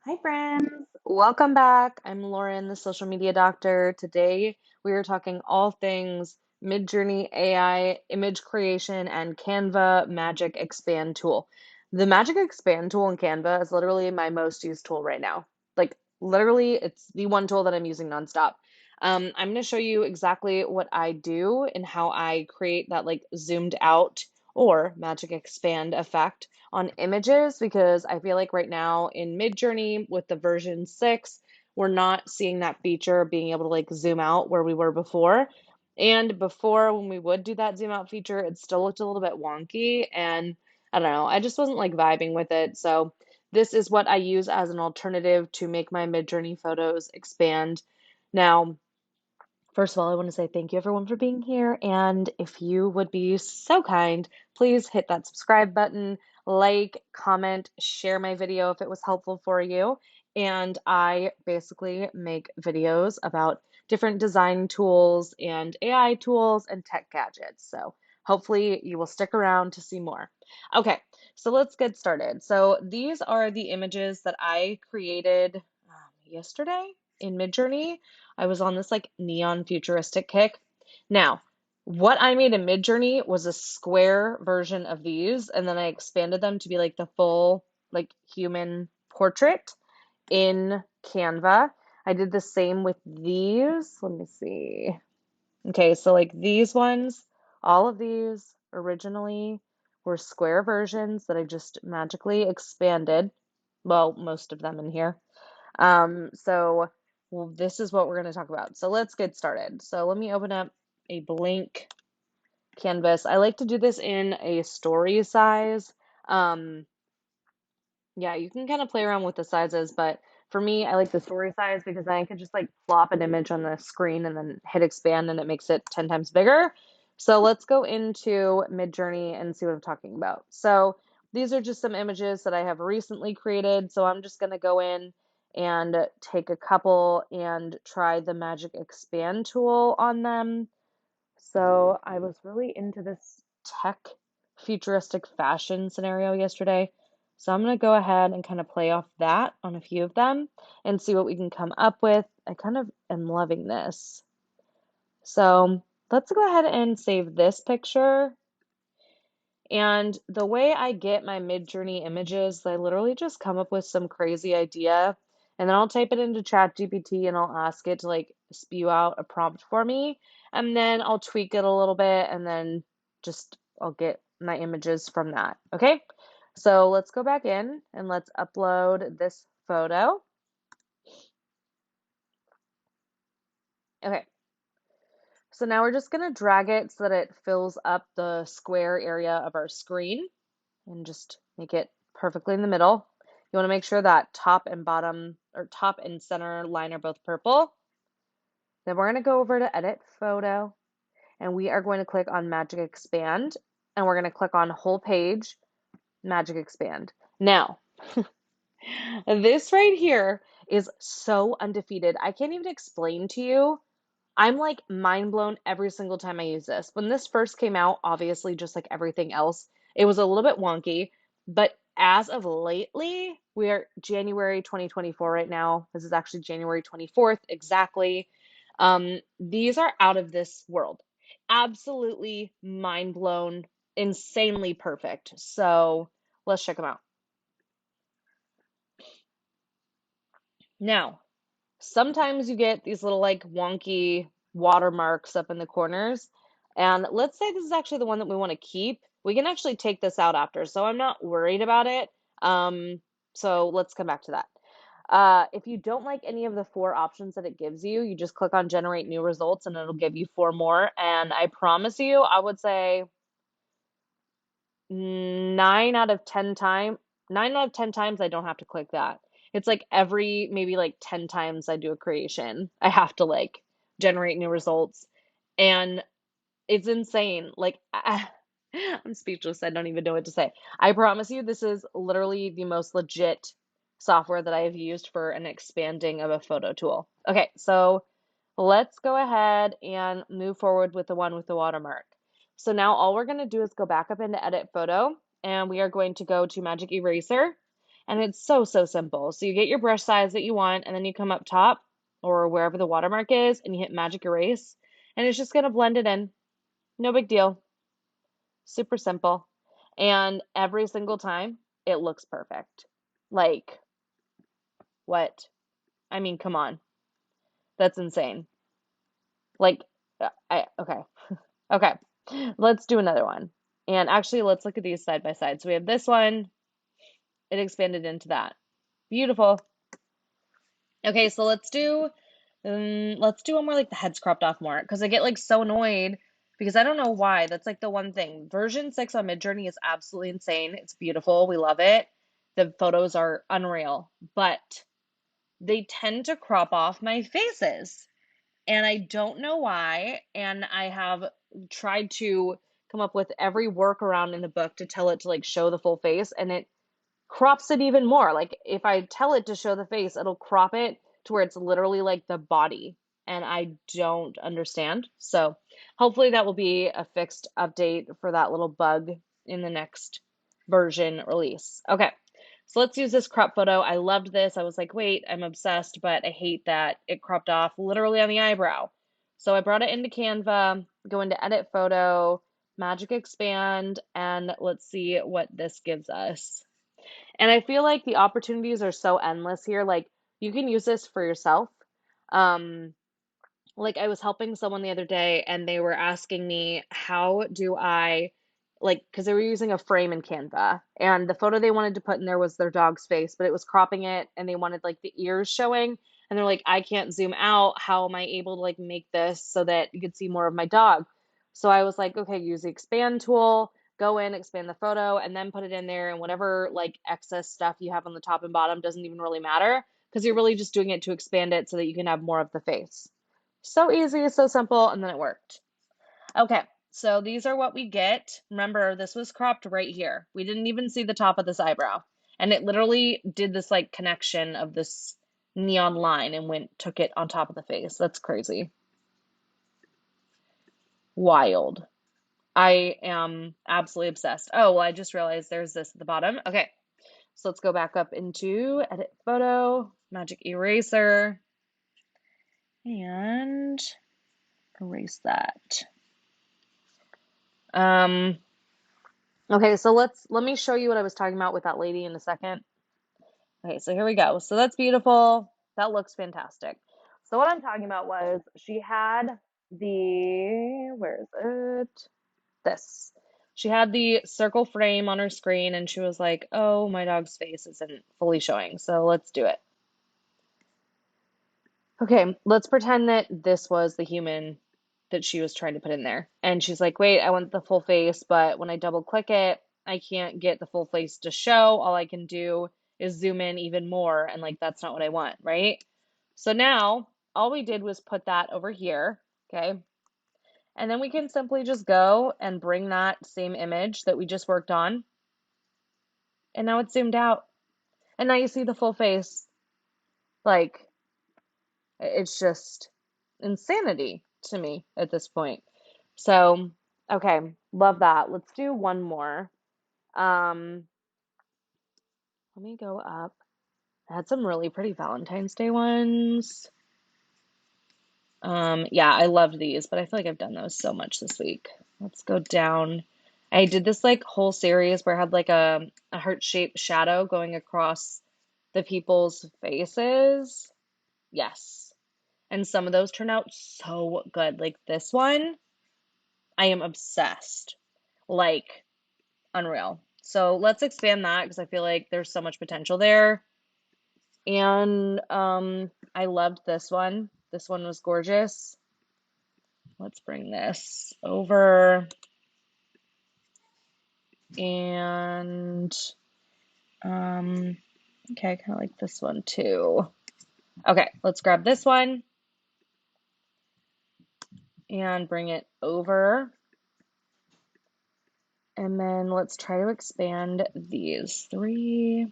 Hi, friends. Welcome back. I'm Lauren, the social media doctor. Today, we are talking all things Midjourney AI, image creation, and Canva Magic Expand tool. The Magic Expand tool in Canva is literally my most used tool right now. Like, literally, it's the one tool that I'm using nonstop. I'm going to show you exactly what I do and how I create that like zoomed out or Magic Expand effect on images because I feel like right now in Midjourney with the version 6, we're not seeing that feature being able to like zoom out where we were before. And before, when we would do that zoom out feature, it still looked a little bit wonky. And I don't know, I just wasn't like vibing with it. So, this is what I use as an alternative to make my Midjourney photos expand. Now, first of all, I want to say thank you everyone for being here. And if you would be so kind, please hit that subscribe button, like, comment, share my video if it was helpful for you. And I basically make videos about different design tools and AI tools and tech gadgets. So hopefully you will stick around to see more. Okay, so let's get started. So these are the images that I created yesterday in Midjourney. I was on this like neon futuristic kick. Now, what I made in Midjourney was a square version of these, and then I expanded them to be like the full like human portrait in Canva. I did the same with these. Let me see. Okay, so like these ones, all of these originally were square versions that I just magically expanded. Well, most of them in here. So well, this is what we're going to talk about. So let's get started. So let me open up a blank canvas. I like to do this in a story size. Um, yeah, you can kind of play around with the sizes, but for me, I like the story size because then I can just like plop an image on the screen and then hit expand and it makes it 10 times bigger. So let's go into Midjourney and see what I'm talking about. So these are just some images that I have recently created. So I'm just going to go in and take a couple and try the Magic Expand tool on them. So I was really into this tech futuristic fashion scenario yesterday. So I'm going to go ahead and kind of play off that on a few of them and see what we can come up with. I kind of am loving this. So let's go ahead and save this picture. And the way I get my Midjourney images, I literally just come up with some crazy idea and then I'll type it into ChatGPT and I'll ask it to like spew out a prompt for me. And then I'll tweak it a little bit and then just I'll get my images from that. Okay. So let's go back in and let's upload this photo. Okay. So now we're just going to drag it so that it fills up the square area of our screen and just make it perfectly in the middle. You want to make sure that top and bottom or top and center line are both purple. Then we're going to go over to edit photo and we are going to click on Magic Expand and we're going to click on whole page, Magic Expand. Now, this right here is so undefeated. I can't even explain to you. I'm like mind blown every single time I use this. When this first came out, obviously, just like everything else, it was a little bit wonky. But as of lately, we are January 2024 right now. This is actually January 24th exactly. These are out of this world. Absolutely mind blown, insanely perfect. So let's check them out. Now, sometimes you get these little like wonky watermarks up in the corners. And let's say this is actually the one that we want to keep. We can actually take this out after, so I'm not worried about it. So let's come back to that. If you don't like any of the four options that it gives you, you just click on generate new results and it'll give you four more. And I promise you, I would say 9 out of 10 times I don't have to click that. It's like every maybe like 10 times I do a creation, I have to like generate new results. And it's insane. Like I'm speechless. I don't even know what to say. I promise you, this is literally the most legit software that I have used for an expanding of a photo tool. Okay, so let's go ahead and move forward with the one with the watermark. So now all we're going to do is go back up into edit photo and we are going to go to Magic Eraser And it's so, so simple. So you get your brush size that you want, and then you come up top or wherever the watermark is, and you hit magic erase, and it's just gonna blend it in. No big deal. Super simple. And every single time, it looks perfect. Like, what? I mean, come on. That's insane. Like, okay. Okay. Let's do another one. And actually, let's look at these side by side. So we have this one, it expanded into that. Beautiful. Okay, so let's do one more like the head's cropped off more because I get like so annoyed because I don't know why. That's like the one thing. Version 6 on Midjourney is absolutely insane. It's beautiful. We love it. The photos are unreal, but they tend to crop off my faces. And I don't know why. And I have tried to come up with every workaround in the book to tell it to like show the full face, and it crops it even more. Like if I tell it to show the face, it'll crop it to where it's literally like the body. And I don't understand. So hopefully that will be a fixed update for that little bug in the next version release. Okay. So let's use this crop photo. I loved this. I was like, wait, I'm obsessed, but I hate that it cropped off literally on the eyebrow. So I brought it into Canva, go into edit photo, magic expand, and let's see what this gives us. And I feel like the opportunities are so endless here. Like you can use this for yourself. Um, like I was helping someone the other day and they were asking me, how do I like, because they were using a frame in Canva and the photo they wanted to put in there was their dog's face, but it was cropping it and they wanted like the ears showing. And they're like, I can't zoom out. How am I able to like make this so that you could see more of my dog? So I was like, okay, use the expand tool, go in, expand the photo, and then put it in there. And whatever like excess stuff you have on the top and bottom doesn't even really matter because you're really just doing it to expand it so that you can have more of the face. So easy, so simple, and then it worked. Okay, so these are what we get. Remember, this was cropped right here. We didn't even see the top of this eyebrow. And it literally did this like connection of this neon line and took it on top of the face. That's crazy. Wild. I am absolutely obsessed. Oh, well, I just realized there's this at the bottom. Okay, so let's go back up into edit photo, magic eraser, and erase that. Um, okay, so let me show you what I was talking about with that lady in a second. Okay, so here we go. So that's beautiful. That looks fantastic. So what I'm talking about was she had where is it? This. She had the circle frame on her screen and she was like, "Oh, my dog's face isn't fully showing." So let's do it. Okay, let's pretend that this was the human that she was trying to put in there. And she's like, wait, I want the full face, but when I double click it, I can't get the full face to show. All I can do is zoom in even more. And like, that's not what I want, right? So now all we did was put that over here, okay? And then we can simply just go and bring that same image that we just worked on. And now it's zoomed out. And now you see the full face. Like, it's just insanity to me at this point. So, okay, love that. Let's do one more. Um, Let me go up. I had some really pretty Valentine's Day ones. Yeah, I loved these, but I feel like I've done those so much this week. Let's go down. I did this like whole series where I had like a heart-shaped shadow going across the people's faces. Yes. And some of those turn out so good. Like this one, I am obsessed. Like unreal. So let's expand that because I feel like there's so much potential there. And I loved this one. This one was gorgeous. Let's bring this over. And okay, I kind of like this one too. Okay, let's grab this one and bring it over. And then let's try to expand these three.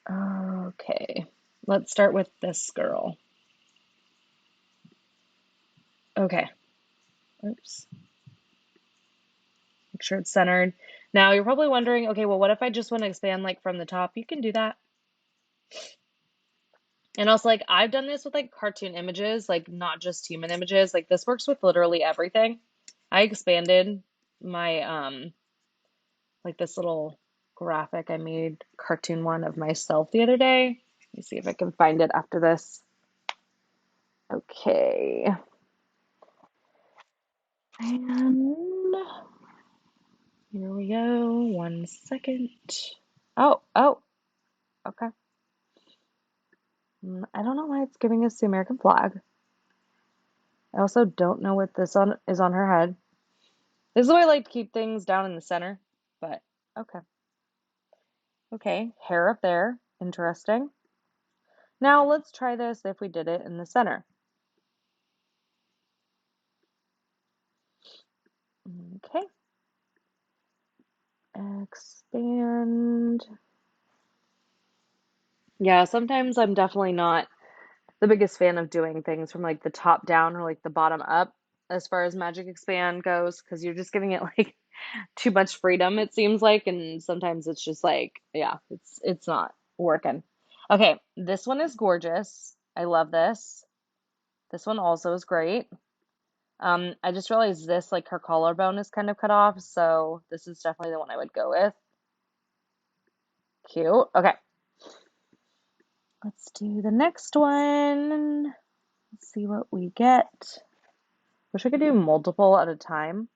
Okay, let's start with this girl. Okay, oops. Make sure it's centered. Now you're probably wondering, okay, well, what if I just want to expand like from the top? You can do that. And also, like, I've done this with like cartoon images, like not just human images. Like this works with literally everything. I expanded my like this little graphic I made cartoon one of myself the other day. Let me see if I can find it after this. Okay. And here we go. 1 second. Oh, okay. I don't know why it's giving us the American flag. I also don't know what this on is on her head. This is why I like to keep things down in the center, but okay. Okay, hair up there. Interesting. Now let's try this if we did it in the center. Okay. Expand. Yeah, sometimes I'm definitely not the biggest fan of doing things from like the top down or like the bottom up as far as Magic Expand goes, because you're just giving it like too much freedom, it seems like, and sometimes it's just like, yeah, it's not working. Okay, this one is gorgeous. I love this. This one also is great. I just realized this, like her collarbone is kind of cut off, so this is definitely the one I would go with. Cute. Okay, let's do the next one. Let's see what we get. Wish I could do multiple at a time.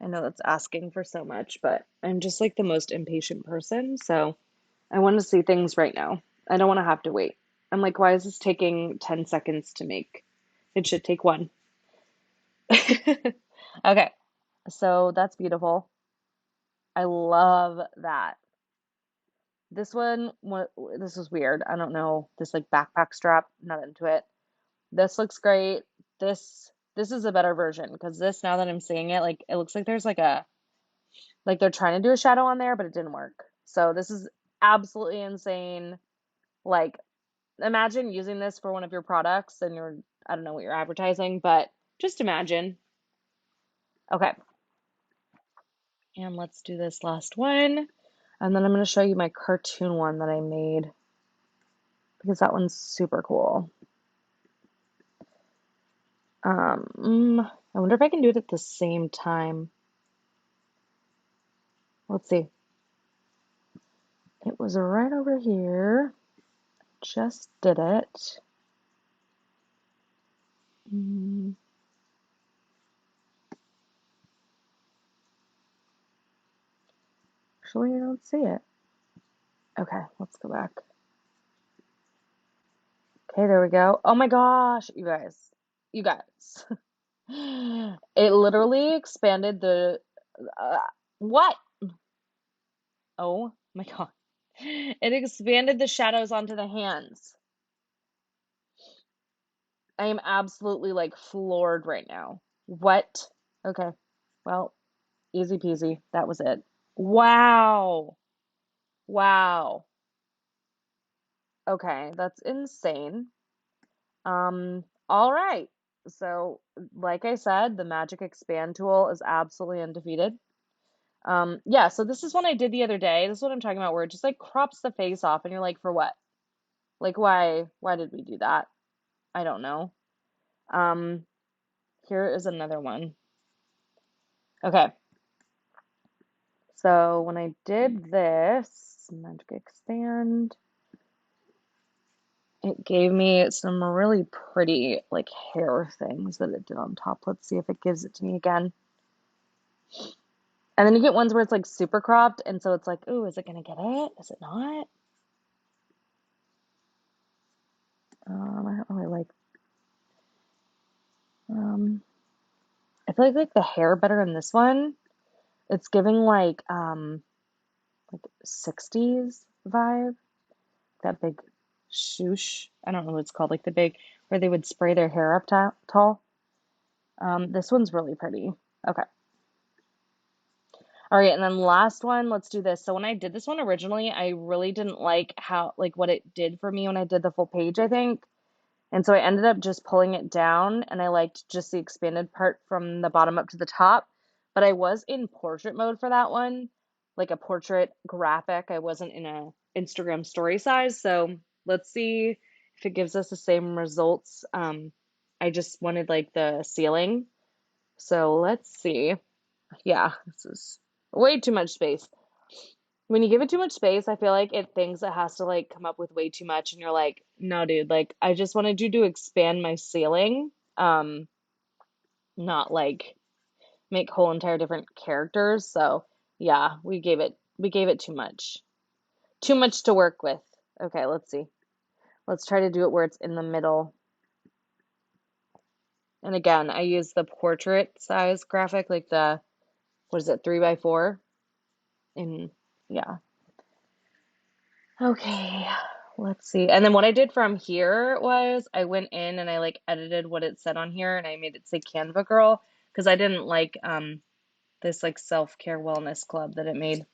I know that's asking for so much, but I'm just like the most impatient person, so I want to see things right now. I don't want to have to wait. I'm like, why is this taking 10 seconds to make? It should take one. Okay, so that's beautiful. I love that. This one, this is weird. I don't know. This like backpack strap, not into it. This looks great. This is a better version because this, now that I'm seeing it, like it looks like there's like they're trying to do a shadow on there, but it didn't work. So this is absolutely insane. Like imagine using this for one of your products and I don't know what you're advertising, but just imagine. Okay. And let's do this last one. And then I'm going to show you my cartoon one that I made because that one's super cool. I wonder if I can do it at the same time. Let's see. It was right over here. Just did it. Actually, I don't see it. Okay, let's go back. Okay, there we go. Oh my gosh, you guys. You guys. It literally expanded the what? Oh my God. It expanded the shadows onto the hands. I am absolutely like floored right now. What? Okay. Well, easy peasy. That was it. Wow. Wow. Okay, that's insane. All right. So, like I said, the Magic Expand tool is absolutely undefeated. Yeah, so this is one I did the other day. This is what I'm talking about, where it just like crops the face off and you're like, for what? Like why did we do that? I don't know. Um, Here is another one. Okay. So when I did this, Magic Expand, it gave me some really pretty like hair things that it did on top. Let's see if it gives it to me again. And then you get ones where it's like super cropped, and so it's like, ooh, is it gonna get it? Is it not? I don't really like. Um, I feel like the hair better in this one. It's giving like 60s vibe. That big shoosh. I don't know what it's called, like the big where they would spray their hair up tall. This one's really pretty. Okay. All right, and then last one, let's do this. So when I did this one originally, I really didn't like how like what it did for me when I did the full page, I think. And so I ended up just pulling it down and I liked just the expanded part from the bottom up to the top. but I was in portrait mode for that one, like a portrait graphic. I wasn't in a Instagram story size. So let's see if it gives us the same results. I just wanted like the ceiling. So let's see. Yeah, this is way too much space. When you give it too much space, I feel like it thinks it has to like come up with way too much, and you're like, no, dude, like I just wanted you to expand my ceiling, not like make whole entire different characters. So yeah, we gave it too much. Too much to work with. Okay, let's see. Let's try to do it where it's in the middle. And again, I use the portrait size graphic, like the, what is it, 3x4? In, yeah. Okay, let's see. And then what I did from here was I went in and I like edited what it said on here and I made it say Canva girl because I didn't like this like self-care wellness club that it made.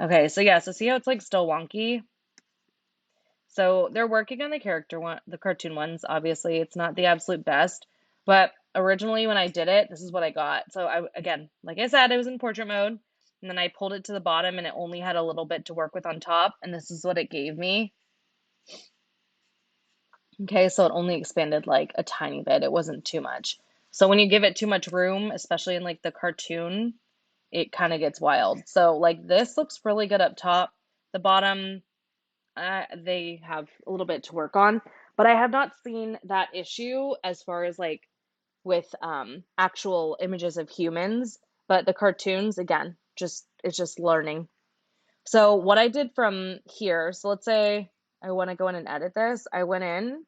Okay, so yeah, so see how it's like still wonky? So they're working on the character one, the cartoon ones, obviously. It's not the absolute best, but originally when I did it, this is what I got. So I, again, like I said, it was in portrait mode, and then I pulled it to the bottom and it only had a little bit to work with on top, and this is what it gave me. Okay, so it only expanded like a tiny bit. It wasn't too much. So when you give it too much room, especially in like the cartoon, it kind of gets wild. So like this looks really good up top. The bottom, they have a little bit to work on, but I have not seen that issue as far as like with actual images of humans. But the cartoons, again, just it's just learning. So what I did from here, so let's say I want to go in and edit this. I went in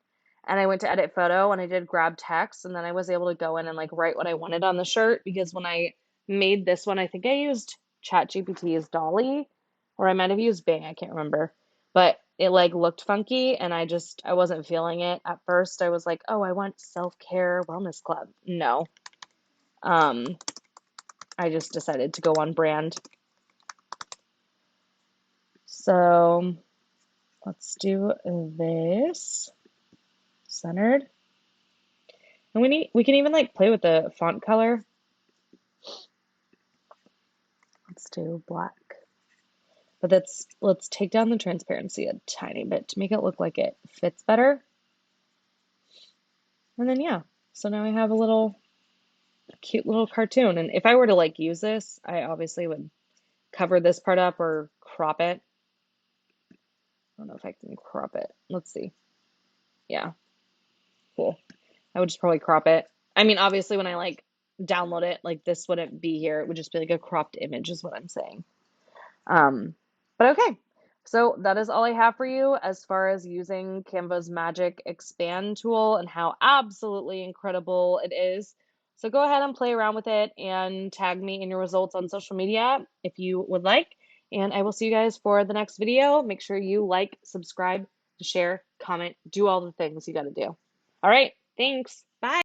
and I went to edit photo and I did grab text and then I was able to go in and like write what I wanted on the shirt because when I made this one, I think I used ChatGPT's Dolly or I might have used Bing, I can't remember. But it like looked funky and I wasn't feeling it at first. I was like, "Oh, I want self-care wellness club." No. Um I just decided to go on brand. So let's do this centered. And we can even like play with the font color. Let's do black. But let's take down the transparency a tiny bit to make it look like it fits better. And then yeah. So now I have a little cute little cartoon. And if I were to like use this, I obviously would cover this part up or crop it. I don't know if I can crop it. Let's see. Yeah, cool. I would just probably crop it. I mean, obviously, when I like download it, like this wouldn't be here. It would just be like a cropped image, is what I'm saying. Um, but okay. So that is all I have for you as far as using Canva's Magic Expand tool and how absolutely incredible it is. So go ahead and play around with it and tag me in your results on social media if you would like. And I will see you guys for the next video. Make sure you like, subscribe, share, comment, do all the things you got to do. All right. Thanks. Bye.